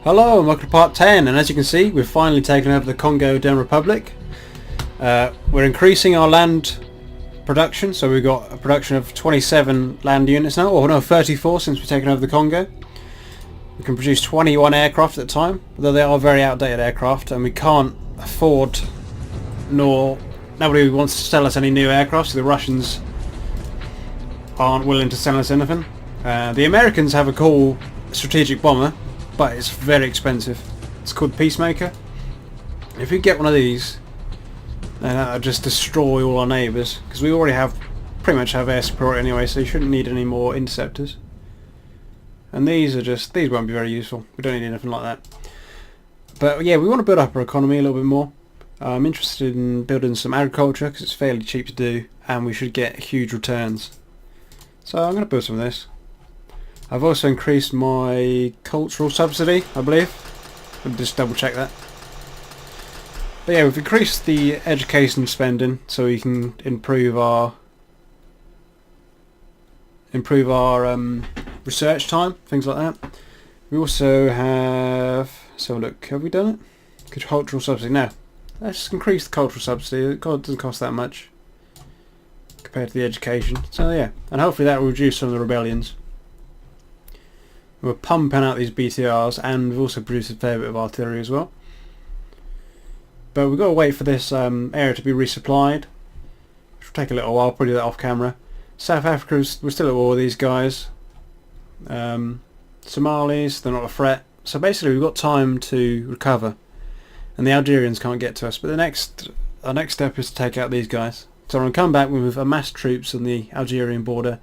Hello and welcome to part 10, and as you can see we've finally taken over the Congo Republic. We're increasing our land production, so we've got a production of 27 land units now, or no, 34 since we've taken over the Congo. We can produce 21 aircraft at a time, although they are very outdated aircraft, and we can't afford, nobody wants to sell us any new aircraft, so the Russians aren't willing to sell us anything. The Americans have a cool strategic bomber, but it's very expensive. It's called Peacemaker. If you get one of these, then that'll just destroy all our neighbours, because we already pretty much have air support anyway, so you shouldn't need any more interceptors. And these won't be very useful. We don't need anything like that. But yeah, we want to build up our economy a little bit more. I'm interested in building some agriculture because it's fairly cheap to do, and we should get huge returns. So I'm going to build some of this. I've also increased my cultural subsidy, I believe. I'll just double check that. But yeah, we've increased the education spending so we can improve our research time, things like that. We also have, so look, have we done it? Cultural subsidy. No, let's increase the cultural subsidy. It doesn't cost that much compared to the education. So yeah, and hopefully that will reduce some of the rebellions. We're pumping out these BTRs, and we've also produced a fair bit of artillery as well. But we've got to wait for this area to be resupplied, which will take a little while. I'll probably do that off camera. South Africa, we're still at war with these guys. Somalis, they're not a threat. So basically we've got time to recover, and the Algerians can't get to us. But our next step is to take out these guys. So I'm going to come back with amassed troops on the Algerian border,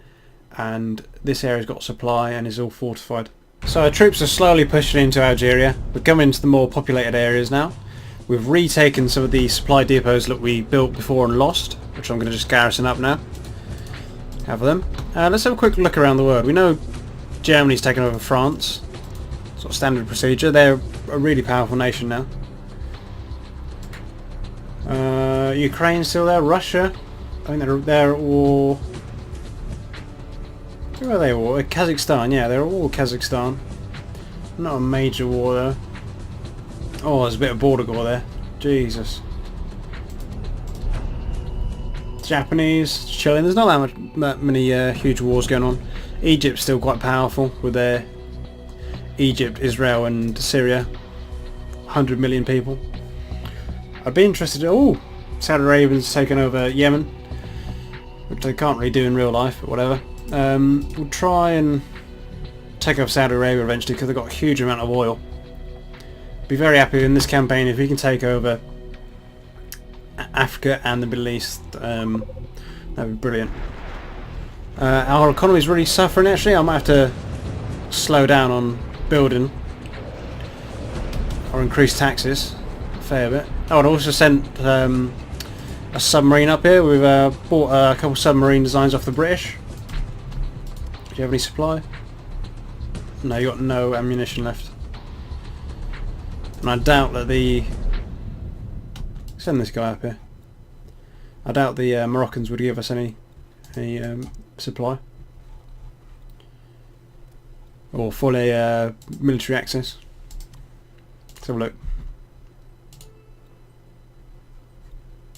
and this area's got supply and is all fortified. So our troops are slowly pushing into Algeria. We're coming into the more populated areas now. We've retaken some of the supply depots that we built before and lost, which I'm going to just garrison up now. Have them. Let's have a quick look around the world. We know Germany's taken over France. Sort of standard procedure. They're a really powerful nation now. Ukraine's still there. Russia, I think they're all... Who are they all? Kazakhstan, yeah, they're all Kazakhstan. Not a major war though. Oh, there's a bit of border war there. Jesus. Japanese, chilling. There's not that many huge wars going on. Egypt's still quite powerful with their Egypt, Israel and Syria. 100 million people. I'd be interested in... Oh! Saudi Arabia's taken over Yemen, which they can't really do in real life, but whatever. We'll try and take over Saudi Arabia eventually because they've got a huge amount of oil. Be very happy in this campaign if we can take over Africa and the Middle East. That'd be brilliant. Our economy is really suffering actually. I might have to slow down on building or increase taxes a fair bit. Oh, I'd also sent a submarine up here. We've bought a couple submarine designs off the British. Do you have any supply? No, you got no ammunition left. And I doubt that send this guy up here. I doubt the Moroccans would give us any supply. Or fully military access. Let's have a look.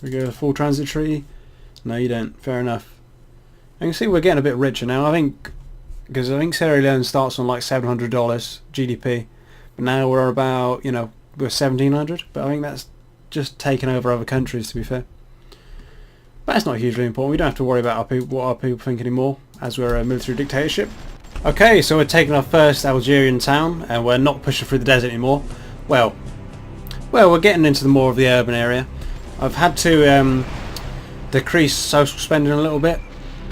We go full transit treaty? No, you don't. Fair enough. You can see we're getting a bit richer now. I think Sierra Leone starts on like $700 GDP, but now we're about, we're 1700. But I think that's just taken over other countries, to be fair. But that's not hugely important. We don't have to worry about what our people think anymore, as we're a military dictatorship. Okay, so we're taking our first Algerian town, and we're not pushing through the desert anymore. Well, we're getting into more of the urban area. I've had to decrease social spending a little bit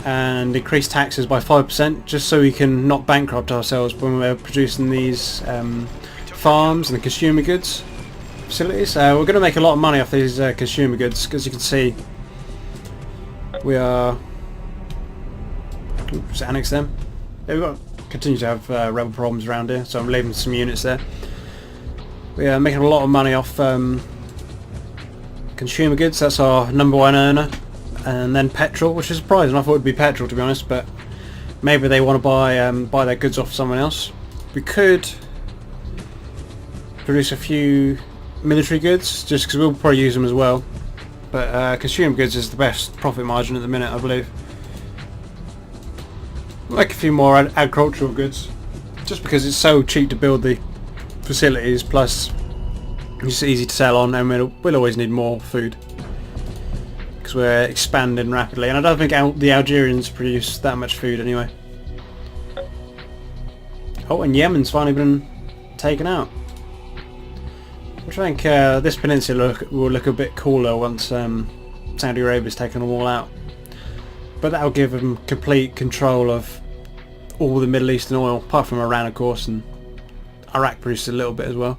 and increase taxes by 5% just so we can not bankrupt ourselves when we're producing these farms and the consumer goods facilities. We're going to make a lot of money off these consumer goods because you can see we are... Just annex them. Yeah, we've got to continue to have rebel problems around here, so I'm leaving some units there. We are making a lot of money off consumer goods. That's our #1 earner. And then petrol, which is surprising. I thought it would be petrol, to be honest, but maybe they want to buy their goods off someone else. We could produce a few military goods, just because we'll probably use them as well. But consumer goods is the best profit margin at the minute, I believe. Like a few more agricultural goods, just because it's so cheap to build the facilities, plus it's easy to sell on, and we'll always need more food because we're expanding rapidly, and I don't think the Algerians produce that much food anyway. Oh, and Yemen's finally been taken out, which I think this peninsula will look a bit cooler once Saudi Arabia's taken them all out. But that'll give them complete control of all the Middle Eastern oil, apart from Iran of course, and Iraq produces a little bit as well.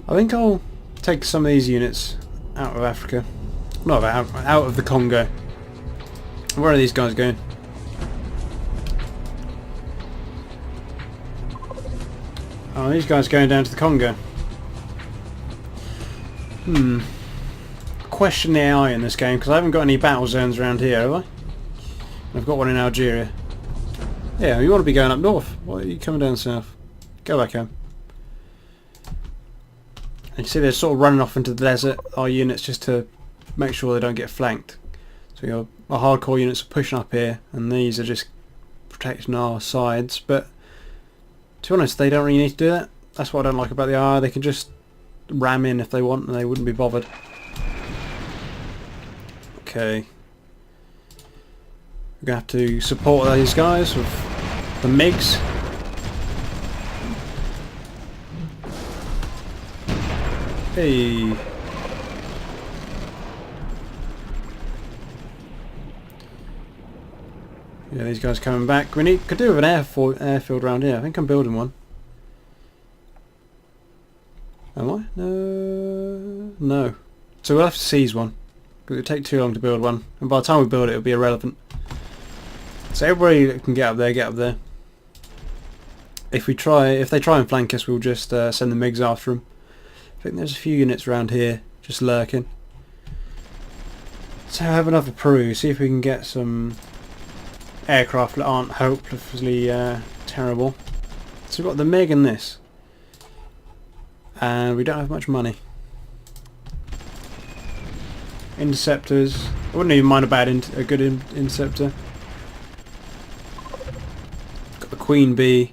I think I'll take some of these units out of Africa. Not out of the Congo. Where are these guys going? Oh, these guys are going down to the Congo. Question the AI in this game, because I haven't got any battle zones around here, have I? I've got one in Algeria. Yeah, you want to be going up north. Why are you coming down south? Go back home. And you see they're sort of running off into the desert, our units, just to make sure they don't get flanked. So our hardcore units are pushing up here, and these are just protecting our sides. But to be honest, they don't really need to do that. That's what I don't like about the AI. They can just ram in if they want, and they wouldn't be bothered. Okay. We're going to have to support these guys with the MiGs. Hey. Yeah, these guys coming back. Could do with an airfield around here. I think I'm building one. Am I? No. So we'll have to seize one, because it'll take too long to build one, and by the time we build it, it'll be irrelevant. So everybody that can get up there, get up there. If they try and flank us, we'll just send the MiGs after them. I think there's a few units around here just lurking. So have another peruse, see if we can get some aircraft that aren't hopelessly terrible. So we've got the MiG and this, and we don't have much money. Interceptors. I wouldn't even mind a good interceptor. Got the Queen Bee.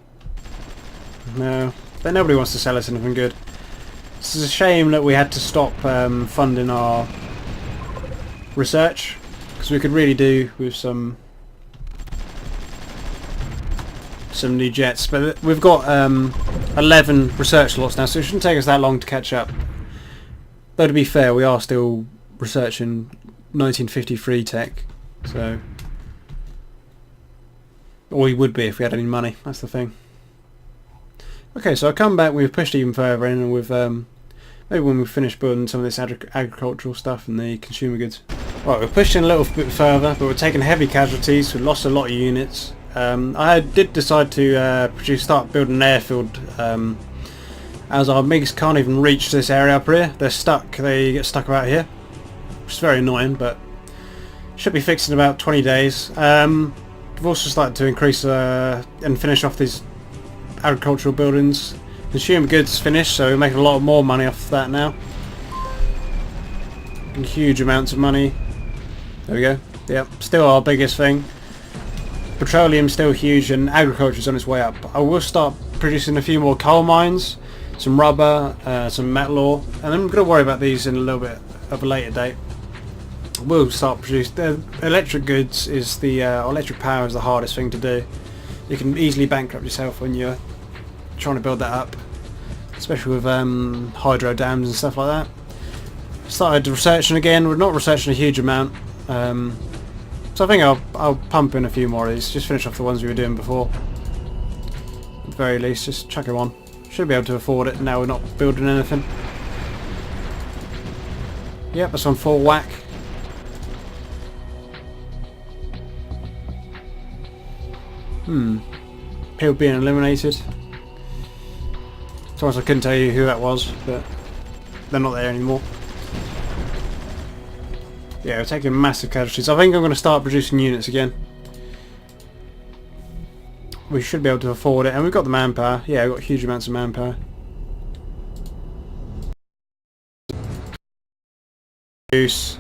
No, but nobody wants to sell us anything good. This is a shame that we had to stop funding our research, because we could really do with some new jets. But we've got 11 research slots now, so it shouldn't take us that long to catch up. Though to be fair, we are still researching 1953 tech, so, or we would be if we had any money. That's the thing. Okay, so I'll come back. We've pushed even further in, and we've maybe when we finish building some of this agricultural stuff and the consumer goods. Right, we're pushing a little bit further, but we're taking heavy casualties. We lost a lot of units. I did decide to start building an airfield, as our MiGs can't even reach this area up here. They're stuck. They get stuck about here, which is very annoying, but should be fixed in about 20 days. We've also started to increase and finish off these agricultural buildings. Consumer goods finished, so we're making a lot more money off that now. And huge amounts of money. There we go. Yep, still our biggest thing. Petroleum's still huge, and agriculture's on its way up. I will start producing a few more coal mines, some rubber, some metal ore, and then I'm going to worry about these in a little bit of a later date. We'll start producing. The electric goods is electric power is the hardest thing to do. You can easily bankrupt yourself when you're trying to build that up, especially with hydro dams and stuff like that. Started researching again. We're not researching a huge amount, so I think I'll pump in a few more of these. Just finish off the ones we were doing before. At the very least, just chuck them on. Should be able to afford it now we're not building anything. Yep, that's on full whack. People being eliminated. Sometimes I couldn't tell you who that was, but they're not there anymore. Yeah, we're taking massive casualties. I think I'm going to start producing units again. We should be able to afford it, and we've got the manpower. Yeah, we've got huge amounts of manpower. Goose.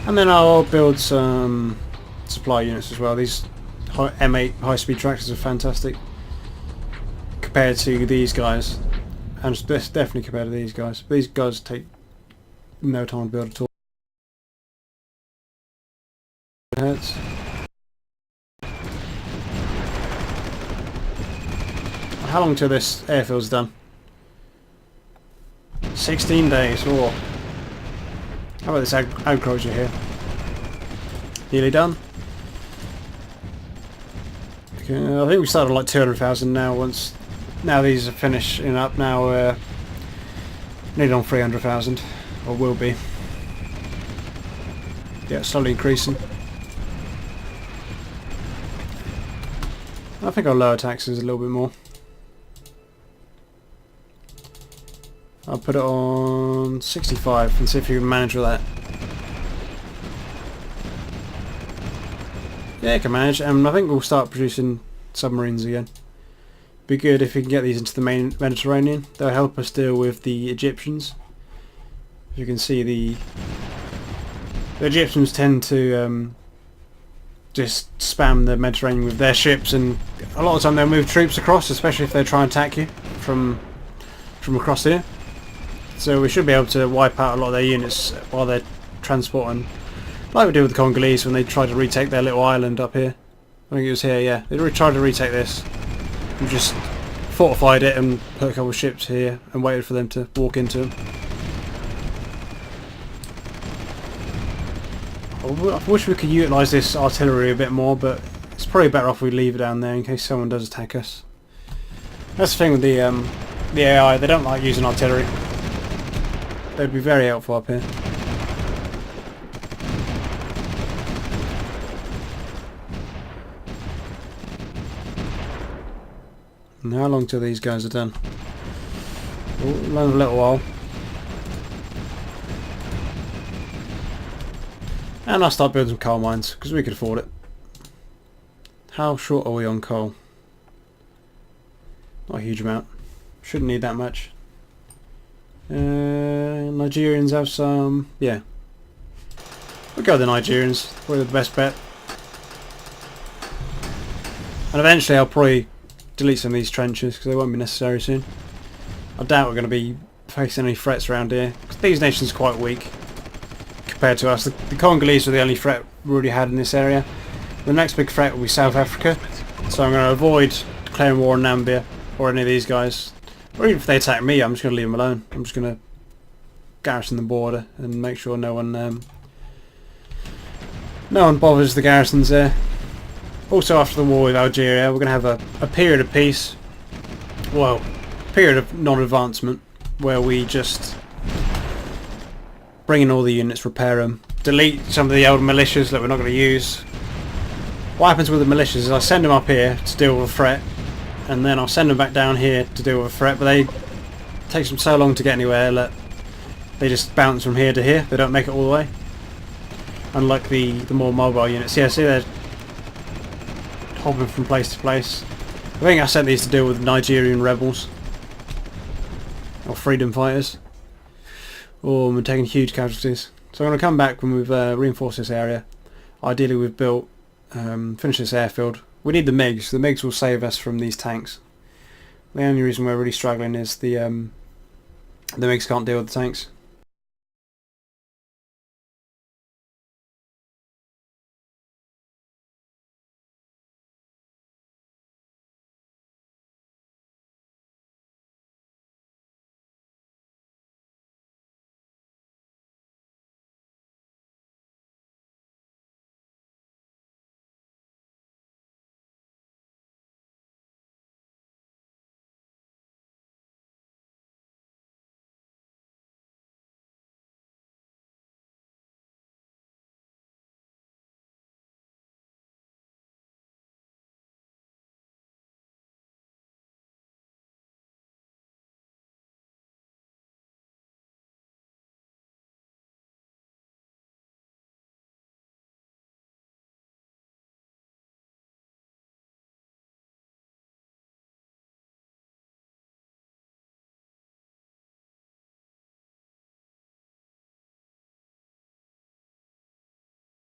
And then I'll build some supply units as well. These M8 high-speed tractors are fantastic compared to these guys, and definitely compared to these guys. These guys take no time to build at all. It hurts. How long till this airfield's done? 16 days. Oh. How about this agriculture here? Nearly done. Okay, I think we started like 200,000 now. Now these are finishing up. Now nearly on 300,000, or will be. Yeah, slowly increasing. I think I'll lower taxes a little bit more. I'll put it on 65 and see if you can manage with that. Yeah, you can manage, and I think we'll start producing submarines again. Be good if we can get these into the main Mediterranean. They'll help us deal with the Egyptians. You can see the Egyptians tend to just spam the Mediterranean with their ships, and a lot of the time they'll move troops across, especially if they try and attack you from across here. So we should be able to wipe out a lot of their units while they're transporting, like we did with the Congolese when they tried to retake their little island up here. I think it was here, yeah. They tried to retake this. We just fortified it and put a couple of ships here and waited for them to walk into them. I wish we could utilise this artillery a bit more, but it's probably better off we leave it down there in case someone does attack us. That's the thing with the AI, they don't like using artillery. They'd be very helpful up here. And how long till these guys are done? Oh, another little while. And I'll start building some coal mines, because we could afford it. How short are we on coal? Not a huge amount. Shouldn't need that much. Nigerians have some. Yeah. We'll go with the Nigerians. Probably the best bet. And eventually I'll probably delete some of these trenches because they won't be necessary soon. I doubt we're going to be facing any threats around here, because these nations are quite weak compared to us. The Congolese are the only threat we already had in this area. The next big threat will be South Africa, so I'm going to avoid declaring war on Namibia or any of these guys. Or even if they attack me, I'm just going to leave them alone. I'm just going to garrison the border and make sure no one bothers the garrisons there. Also, after the war with Algeria, we're going to have a period of peace. Well, period of non-advancement, where we just bring in all the units, repair them, delete some of the old militias that we're not going to use. What happens with the militias is I send them up here to deal with a threat, and then I'll send them back down here to deal with a threat, but it takes them so long to get anywhere that they just bounce from here to here. They don't make it all the way. Unlike the more mobile units. Yeah, see, they're hopping from place to place. I think I sent these to deal with Nigerian rebels. Or freedom fighters. Oh, we're taking huge casualties. So I'm going to come back when we've reinforced this area. Ideally we've built, finished this airfield. We need the MiGs. The MiGs will save us from these tanks. The only reason we're really struggling is the MiGs can't deal with the tanks.